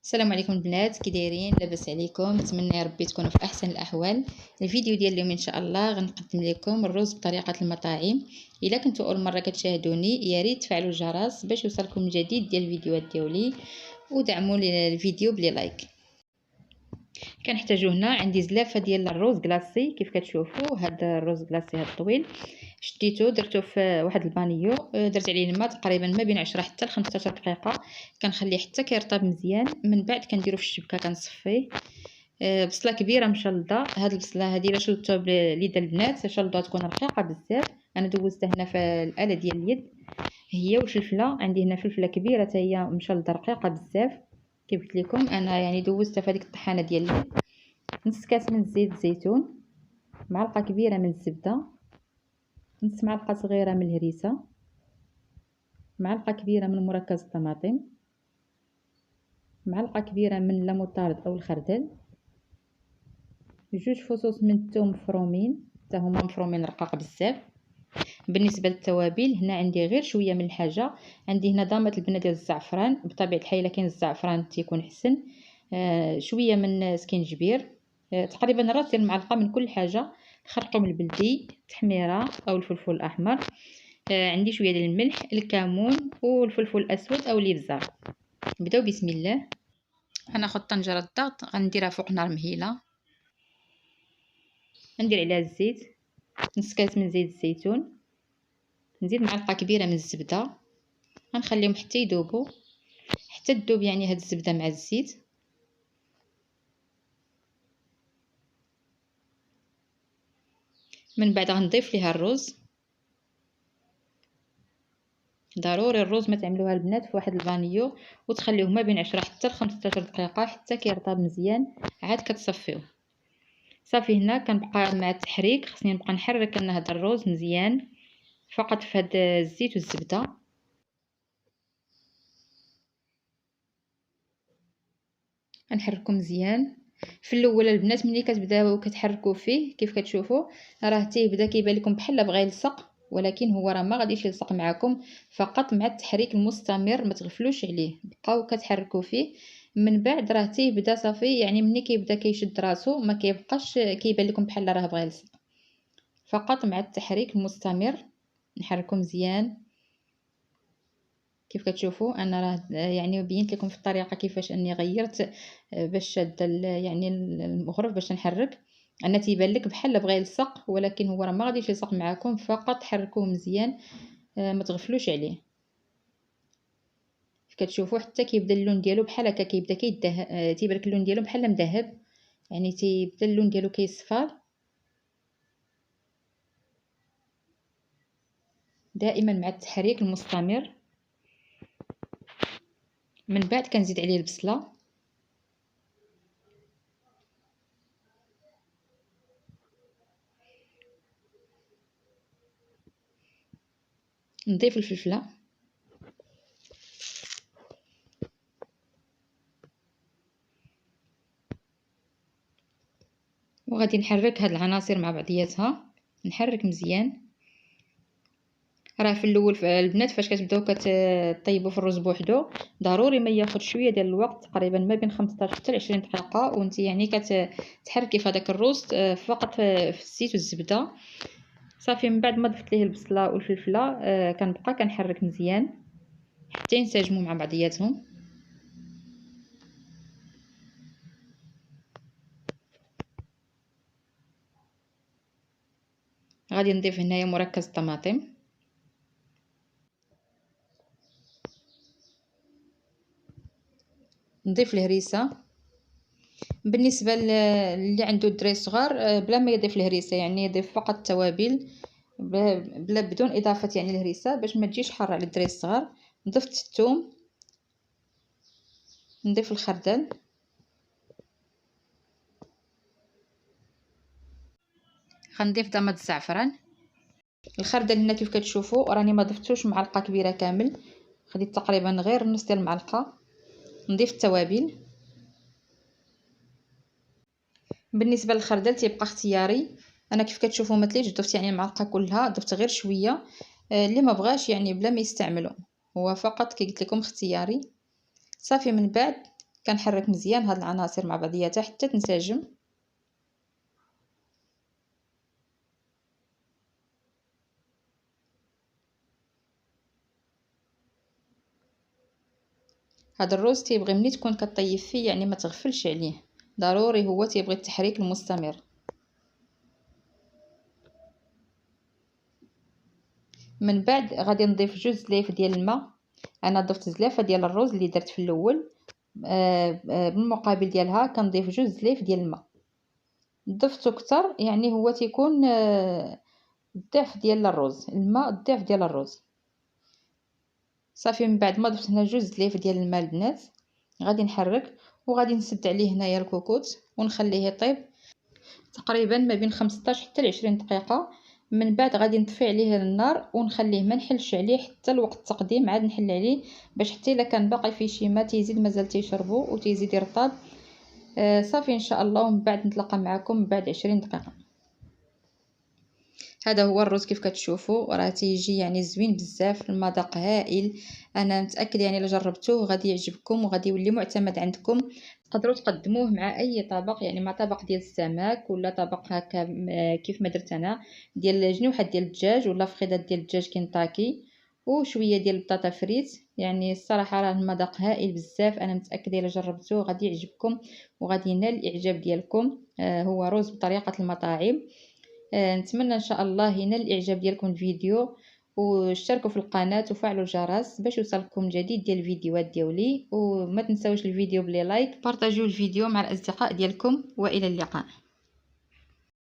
السلام عليكم البنات، كي دايرين؟ لاباس عليكم؟ نتمنى يا ربي تكونوا في احسن الاحوال. الفيديو ديال اليوم ان شاء الله غنقدم لكم الرز بطريقه المطاعم. الا كنتوا اول مره كتشاهدوني يا ريت تفعلوا الجرس باش يوصلكم الجديد ديال الفيديوهات ديالي، ودعموا لي الفيديو بلي لايك. كنحتاجو هنا عندي زلافه ديال الرز كلاصي كيف كتشوفوا. هذا الرز كلاصي هذا الطويل شديته درته في واحد البانيو، درت عليه الماء تقريبا ما بين 10 حتى ل 15 دقيقه، كنخليه حتى كيرطب مزيان. من بعد كنديرو في الشبكه كنصفيه. بصله كبيره مشلضه، هاد البصله هادي الا شلطوها باليد البنات شلضوها تكون رقيقه بزاف. انا دوزتها هنا في الاله ديال اليد هي. والفلفله عندي هنا فلفله كبيره حتى هي مشلضه رقيقه بزاف كيف قلت لكم. انا يعني دوزتها في هذيك الطحانه ديال اليد. نص كاس من زيت الزيتون، معلقه كبيره من الزبده، نص معلقه صغيره من الهريسه، معلقه كبيره من مركز الطماطم، معلقه كبيره من لاموطارد او الخردل، جوج فصوص من الثوم مفرومين حتى هما مفرومين رقاق بزاف. بالنسبه للتوابل هنا عندي غير شويه من الحاجه، عندي هنا ضامه البنه ديال الزعفران، بطبيعه الحال الا كاين الزعفران تيكون احسن. شويه من سكينجبير، تقريبا راس ديال المعلقه من كل حاجه. الخرقوم البلدي، التحميره او الفلفل الاحمر، عندي شويه ديال الملح، الكمون والفلفل الاسود او الابزار. نبداو بسم الله. غناخذ طنجره الضغط غنديرها فوق نار مهيله، ندير عليها الزيت، نص كاس من زيت الزيتون، نزيد معلقه كبيره من الزبده، غنخليهم حتى يذوبوا، حتى تذوب يعني هاد الزبده مع الزيت. من بعد غنضيف ليها الرز. ضروري الرز ما تعملوها البنات في واحد البانيو وتخليوه ما بين 10 حتى ل 15 دقيقه حتى كيرطب مزيان، عاد كتصفيوه. صافي هنا كنبقى مع التحريك، خصني نبقى نحرك انا هذا الرز مزيان فقط في هذا الزيت والزبده. غنحركو مزيان. في الاول البنات ملي كتبداو كتحركوا فيه كيف كتشوفوا راه تيبدا كيبان لكم بحال بغا يلصق، ولكن هو راه ما غاديش يلصق معكم، فقط مع التحريك المستمر ما تغفلوش عليه، بقاو كتحركوا فيه. من بعد راه تيبدا صافي، يعني ملي كيبدا كيشد راسو ما كيبقاش كيبان لكم بحال راه بغا يلصق، فقط مع التحريك المستمر نحركو مزيان. كيف كتشوفوا انا راه يعني بينت لكم في الطريقه كيفاش اني غيرت باش شاد يعني المغرف باش نحرك. انا تيبان لك بحال بغى يلصق، ولكن هو راه ما غاديش يلصق معكم، فقط حركوه مزيان ما تغفلوش عليه. كتشوفوا حتى كيبدا اللون ديالو بحال هكا كيبدا كيدهب، تيبان لك اللون ديالو بحال مذهب، يعني تيبدا اللون ديالو كيصفر. دائما مع التحريك المستمر. من بعد كنزيد عليه البصله، نضيف الفلفله، وغادي نحرك هاد العناصر مع بعضياتها، نحرك مزيان. راه في الاول البنات فاش كتبداو كطيبوا في الرز بوحدو ضروري ما ياخذ شويه ديال الوقت، تقريبا ما بين 15 حتى ل 20 دقيقه، وانت يعني كتحركي في هذاك الرز فقط في الزيت والزبده. صافي من بعد ما ضفت ليه البصله والفلفله كنبقى كنحرك مزيان حتى ينسجموا مع بعضياتهم. غادي نضيف هنايا مركز الطماطم، نضيف الهريسه. بالنسبه اللي عنده الدراري صغار بلا ما يضيف الهريسه، يعني يضيف فقط التوابل بلا بدون اضافه يعني الهريسه باش ما تجيش حاره على الدراري الصغار. ضفت الثوم، نضيف الخردل، غنضيف ضماد الزعفران. الخردل هنا كيف كتشوفوا راني ما ضفتوش معلقه كبيره كامل، خديت تقريبا غير نص ديال المعلقه. نضيف التوابل. بالنسبه للخردل تيبقى اختياري، انا كيف كتشوفوا ما تليش ضفت يعني المعلقه كلها، ضفت غير شويه. اللي ما بغاش يعني بلا ما يستعملوا، هو فقط كي قلت لكم اختياري. صافي من بعد كنحرك مزيان هاد العناصر مع بعضياتها حتى تنسجم. هاد الروز تيبغي ملي تكون كطيب فيه يعني ما تغفلش عليه، ضروري هو تيبغي التحريك المستمر. من بعد غادي نضيف 2 زلايف ديال الماء. انا ضفت زلافه ديال الروز اللي درت في الاول، بالمقابل ديالها كنضيف 2 زلايف ديال الماء. ضفتو كتر يعني هو تيكون الضعف ديال الروز، الماء الضعف ديال الروز. صافي من بعد ما ضفت هنا 2 زلايف ديال الماء البنات، غادي نحرك وغادي نسد عليه هنايا الكوكوت ونخليه يطيب تقريبا ما بين 15 حتى ل 20 دقيقه. من بعد غادي نطفي عليه النار ونخليه ما نحلش عليه حتى الوقت التقديم، عاد نحل عليه باش حتى الا كان باقي فيه شي ما تيزيد مازال تيشربو وتيزيد يرطب. صافي ان شاء الله. ومن بعد نتلاقى معكم بعد 20 دقيقه. هذا هو الرز كيف كتشوفوا، راه تيجي يعني زوين بزاف، المذاق هائل. انا متاكده يعني الا جربتوه غادي يعجبكم وغادي يولي معتمد عندكم. تقدروا تقدموه مع اي طبق، يعني مع طبق ديال السمك ولا طبق هكا كيف ما درت انا ديال جنيوحات ديال الدجاج ولا فخيدات ديال الدجاج كنتاكي وشويه ديال البطاطا فريت. يعني الصراحه راه المذاق هائل بزاف. انا متاكده الا جربتوه غادي يعجبكم وغادي ينال الاعجاب ديالكم. هو رز بطريقه المطاعم. نتمنى ان شاء الله ينال الاعجاب ديالكم الفيديو، واشتركوا في القناه وفعلوا الجرس باش يوصلكم الجديد ديال الفيديوهات ديالي. وما تنساوش الفيديو بلي لايك، بارطاجيو الفيديو مع الاصدقاء ديالكم، والى اللقاء.